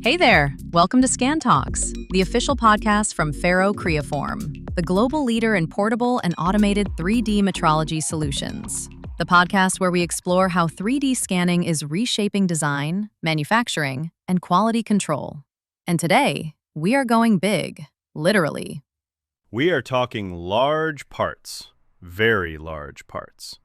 Hey there! Welcome to ScanTalks, the official podcast from Faro Creaform, the global leader in portable and automated 3D metrology solutions. The podcast where we explore how 3D scanning is reshaping design, manufacturing, and quality control. And today, we are going big, literally. We are talking large parts, very large parts.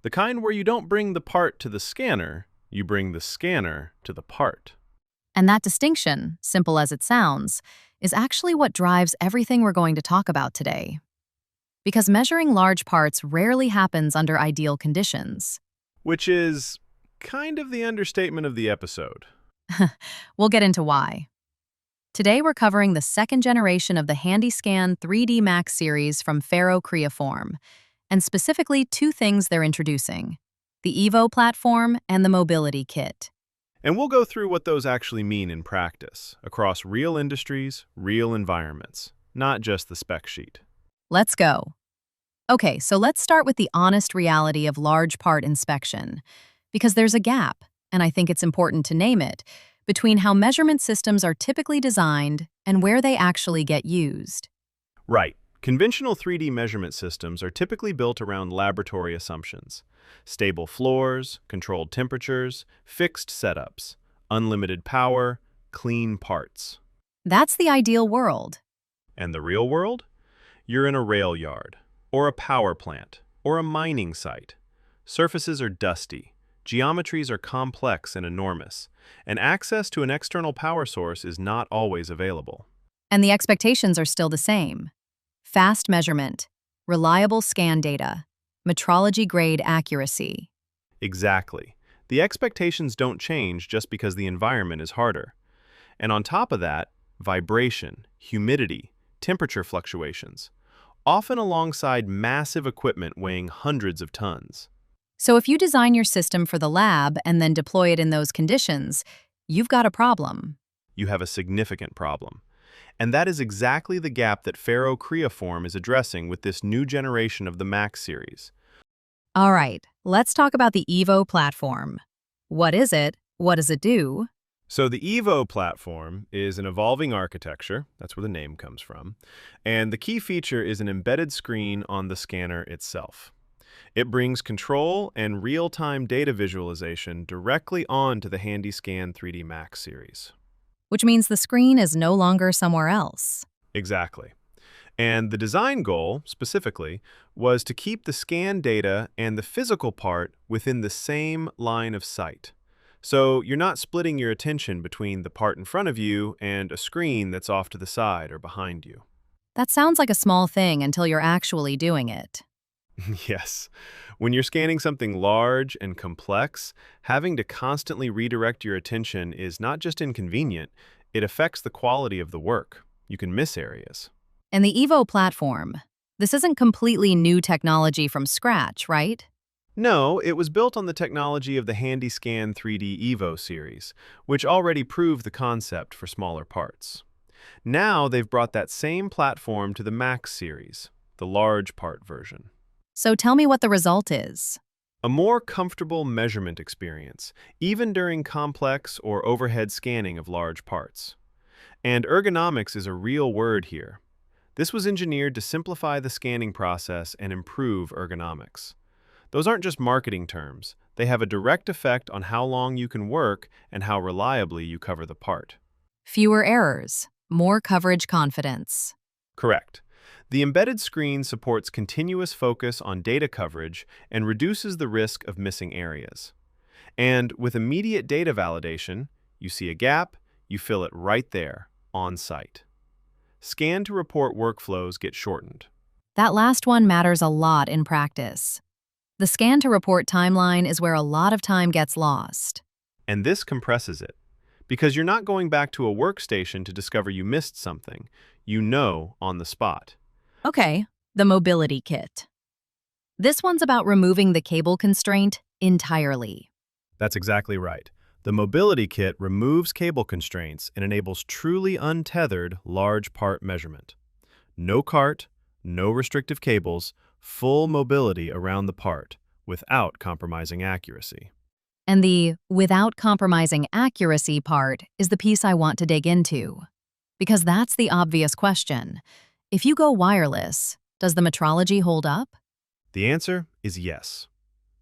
The kind where you don't bring the part to the scanner, you bring the scanner to the part. And that distinction, simple as it sounds, is actually what drives everything we're going to talk about today. Because measuring large parts rarely happens under ideal conditions. Which is kind of the understatement of the episode. We'll get into why. Today we're covering the second generation of the HandySCAN 3D Max series from Faro Creaform, and specifically two things they're introducing: the EVO platform and the mobility kit. And we'll go through what those actually mean in practice, across real industries, real environments, not just the spec sheet. Let's go. Okay, so let's start with the honest reality of large part inspection, because there's a gap, and I think it's important to name it, between how measurement systems are typically designed and where they actually get used. Right. Conventional 3D measurement systems are typically built around laboratory assumptions. Stable floors, controlled temperatures, fixed setups, unlimited power, clean parts. That's the ideal world. And the real world? You're in a rail yard, or a power plant, or a mining site. Surfaces are dusty, geometries are complex and enormous, and access to an external power source is not always available. And the expectations are still the same. Fast measurement, reliable scan data, metrology-grade accuracy. Exactly. The expectations don't change just because the environment is harder. And on top of that, vibration, humidity, temperature fluctuations, often alongside massive equipment weighing hundreds of tons. So if you design your system for the lab and then deploy it in those conditions, you've got a problem. You have a significant problem. And that is exactly the gap that Faro Creaform is addressing with this new generation of the Max series. All right, let's talk about the EVO platform. What is it? What does it do? So the EVO platform is an evolving architecture, that's where the name comes from, and the key feature is an embedded screen on the scanner itself. It brings control and real-time data visualization directly onto the HandySCAN 3D Max series. Which means the screen is no longer somewhere else. Exactly. And the design goal, specifically, was to keep the scan data and the physical part within the same line of sight. So you're not splitting your attention between the part in front of you and a screen that's off to the side or behind you. That sounds like a small thing until you're actually doing it. Yes. When you're scanning something large and complex, having to constantly redirect your attention is not just inconvenient, it affects the quality of the work. You can miss areas. And the EVO platform, this isn't completely new technology from scratch, right? No, it was built on the technology of the HandySCAN 3D EVO series, which already proved the concept for smaller parts. Now they've brought that same platform to the Max series, the large part version. So tell me what the result is. A more comfortable measurement experience, even during complex or overhead scanning of large parts. And ergonomics is a real word here. This was engineered to simplify the scanning process and improve ergonomics. Those aren't just marketing terms. They have a direct effect on how long you can work and how reliably you cover the part. Fewer errors, more coverage confidence. Correct. The embedded screen supports continuous focus on data coverage and reduces the risk of missing areas. And with immediate data validation, you see a gap, you fill it right there, on site. Scan to report workflows get shortened. That last one matters a lot in practice. The scan to report timeline is where a lot of time gets lost. And this compresses it, because you're not going back to a workstation to discover you missed something. You know on the spot. Okay, the mobility kit. This one's about removing the cable constraint entirely. That's exactly right. The mobility kit removes cable constraints and enables truly untethered large part measurement. No cart, no restrictive cables, full mobility around the part without compromising accuracy. And the without compromising accuracy part is the piece I want to dig into. Because that's the obvious question. If you go wireless, does the metrology hold up? The answer is yes.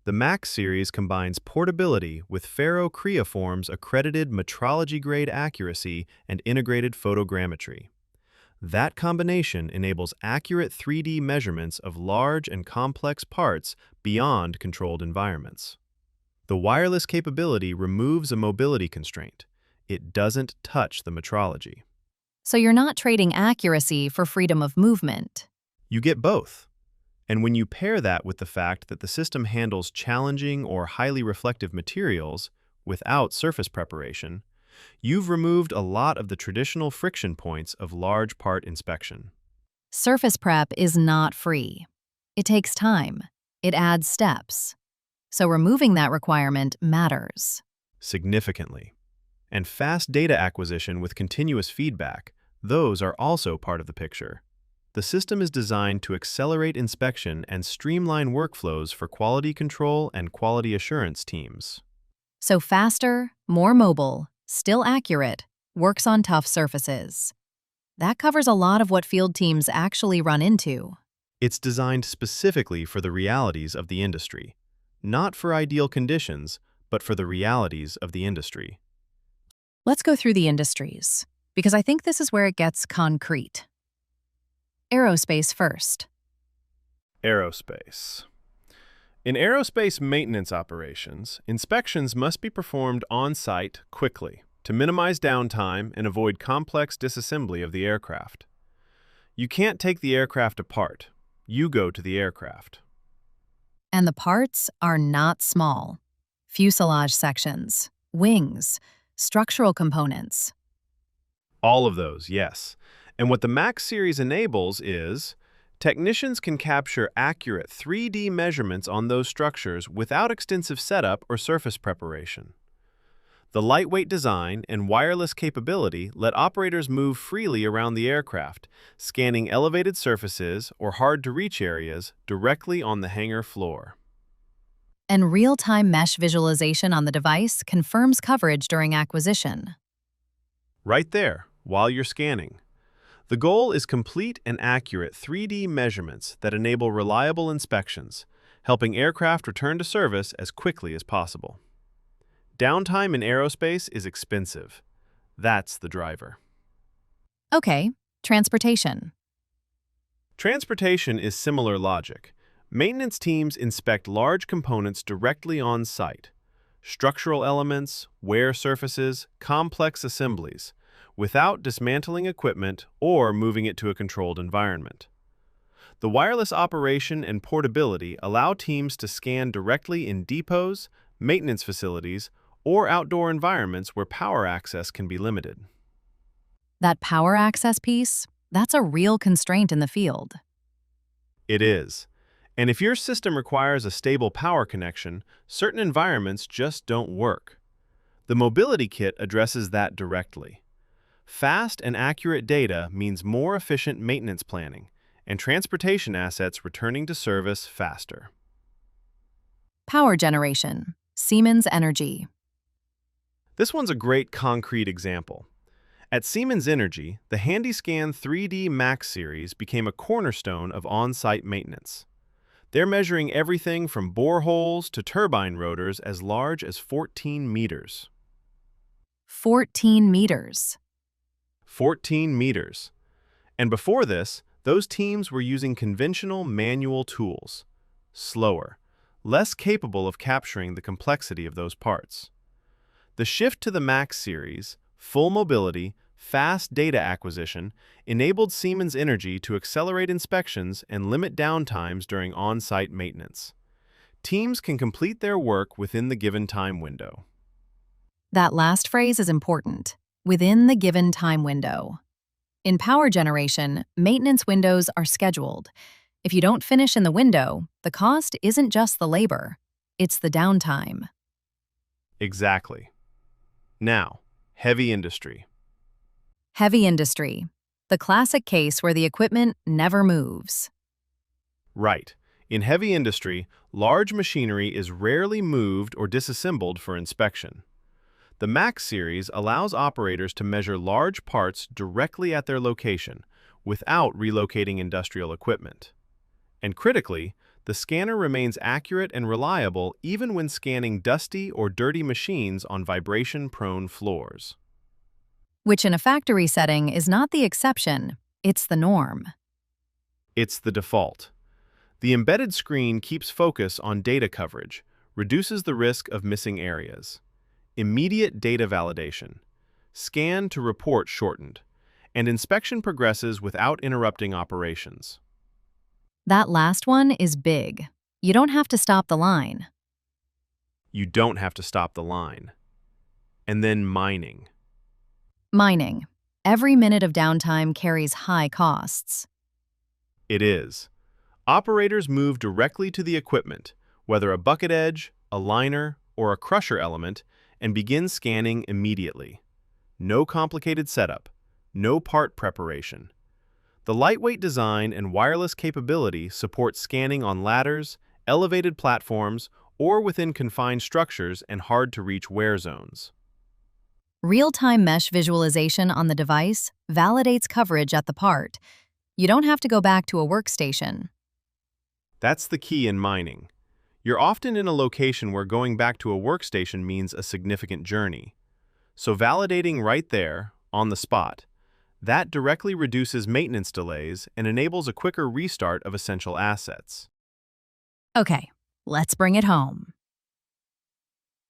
The Max series combines portability with ferrocrioform's accredited metrology-grade accuracy and integrated photogrammetry. That combination enables accurate 3D measurements of large and complex parts beyond controlled environments. The wireless capability removes a mobility constraint. It doesn't touch the metrology. So you're not trading accuracy for freedom of movement. You get both. And when you pair that with the fact that the system handles challenging or highly reflective materials without surface preparation, you've removed a lot of the traditional friction points of large part inspection. Surface prep is not free. It takes time. It adds steps. So removing that requirement matters. Significantly. And fast data acquisition with continuous feedback, those are also part of the picture. The system is designed to accelerate inspection and streamline workflows for quality control and quality assurance teams. So faster, more mobile, still accurate, works on tough surfaces. That covers a lot of what field teams actually run into. It's designed specifically for the realities of the industry, not for ideal conditions, but for the realities of the industry. Let's go through the industries, because I think this is where it gets concrete. Aerospace first. Aerospace. In aerospace maintenance operations, inspections must be performed on-site quickly to minimize downtime and avoid complex disassembly of the aircraft. You can't take the aircraft apart. You go to the aircraft. And the parts are not small. Fuselage sections, wings, structural components. All of those, yes. And what the Max series enables is technicians can capture accurate 3D measurements on those structures without extensive setup or surface preparation. The lightweight design and wireless capability let operators move freely around the aircraft, scanning elevated surfaces or hard-to-reach areas directly on the hangar floor. And real-time mesh visualization on the device confirms coverage during acquisition. Right there, while you're scanning. The goal is complete and accurate 3D measurements that enable reliable inspections, helping aircraft return to service as quickly as possible. Downtime in aerospace is expensive. That's the driver. Okay, transportation. Transportation is similar logic. Maintenance teams inspect large components directly on site. Structural elements, wear surfaces, complex assemblies, without dismantling equipment or moving it to a controlled environment. The wireless operation and portability allow teams to scan directly in depots, maintenance facilities, or outdoor environments where power access can be limited. That power access piece, that's a real constraint in the field. It is. And if your system requires a stable power connection, certain environments just don't work. The mobility kit addresses that directly. Fast and accurate data means more efficient maintenance planning and transportation assets returning to service faster. Power generation. Siemens Energy. This one's a great concrete example. At Siemens Energy, the HandySCAN 3D Max series became a cornerstone of on-site maintenance. They're measuring everything from boreholes to turbine rotors as large as 14 meters. 14 meters. 14 meters. And before this, those teams were using conventional manual tools. Slower, less capable of capturing the complexity of those parts. The shift to the Max series, full mobility, fast data acquisition, enabled Siemens Energy to accelerate inspections and limit downtimes during on-site maintenance. Teams can complete their work within the given time window. That last phrase is important. Within the given time window. In power generation, maintenance windows are scheduled. If you don't finish in the window, the cost isn't just the labor, it's the downtime. Exactly. Now, heavy industry. Heavy industry. The classic case where the equipment never moves. Right. In heavy industry, large machinery is rarely moved or disassembled for inspection. The Max series allows operators to measure large parts directly at their location without relocating industrial equipment. And critically, the scanner remains accurate and reliable even when scanning dusty or dirty machines on vibration-prone floors. Which in a factory setting is not the exception, it's the norm. It's the default. The embedded screen keeps focus on data coverage, reduces the risk of missing areas. Immediate data validation. Scan to report shortened. And inspection progresses without interrupting operations. That last one is big. You don't have to stop the line. You don't have to stop the line. And then mining. Mining. Every minute of downtime carries high costs. It is. Operators move directly to the equipment, whether a bucket edge, a liner, or a crusher element, and begin scanning immediately. No complicated setup, no part preparation. The lightweight design and wireless capability support scanning on ladders, elevated platforms, or within confined structures and hard-to-reach wear zones. Real-time mesh visualization on the device validates coverage at the part. You don't have to go back to a workstation. That's the key in mining. You're often in a location where going back to a workstation means a significant journey. So validating right there, on the spot, that directly reduces maintenance delays and enables a quicker restart of essential assets. Okay, let's bring it home.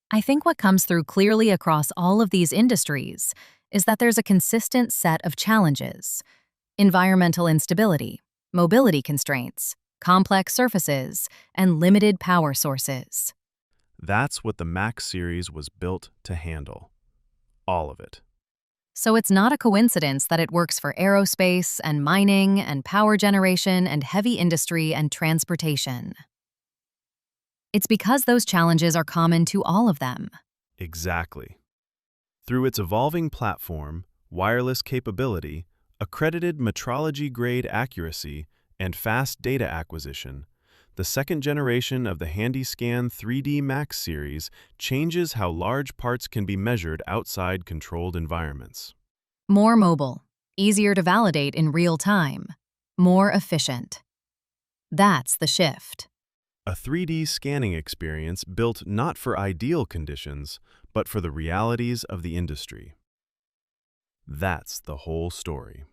I think what comes through clearly across all of these industries is that there's a consistent set of challenges: environmental instability, mobility constraints, complex surfaces, and limited power sources. That's what the Max series was built to handle. All of it. So it's not a coincidence that it works for aerospace and mining and power generation and heavy industry and transportation. It's because those challenges are common to all of them. Exactly. Through its evolving platform, wireless capability, accredited metrology-grade accuracy, and fast data acquisition, the second generation of the HandySCAN 3D Max series changes how large parts can be measured outside controlled environments. More mobile, easier to validate in real time, more efficient. That's the shift. A 3D scanning experience built not for ideal conditions, but for the realities of the industry. That's the whole story.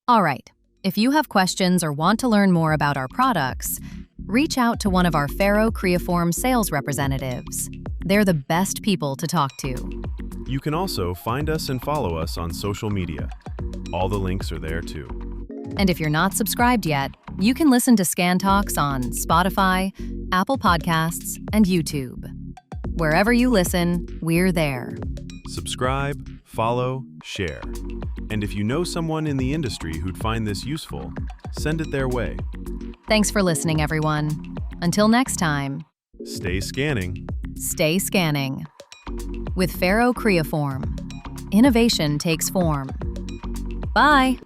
All right, if you have questions or want to learn more about our products, reach out to one of our Ferro-Creaform sales representatives. They're the best people to talk to. You can also find us and follow us on social media. All the links are there too. And if you're not subscribed yet, you can listen to ScanTalks on Spotify, Apple Podcasts, and YouTube. Wherever you listen, we're there. Subscribe, follow, share. And if you know someone in the industry who'd find this useful, send it their way. Thanks for listening, everyone. Until next time, Stay scanning. stay scanning. With Ferro-Creaform, innovation takes form. Bye.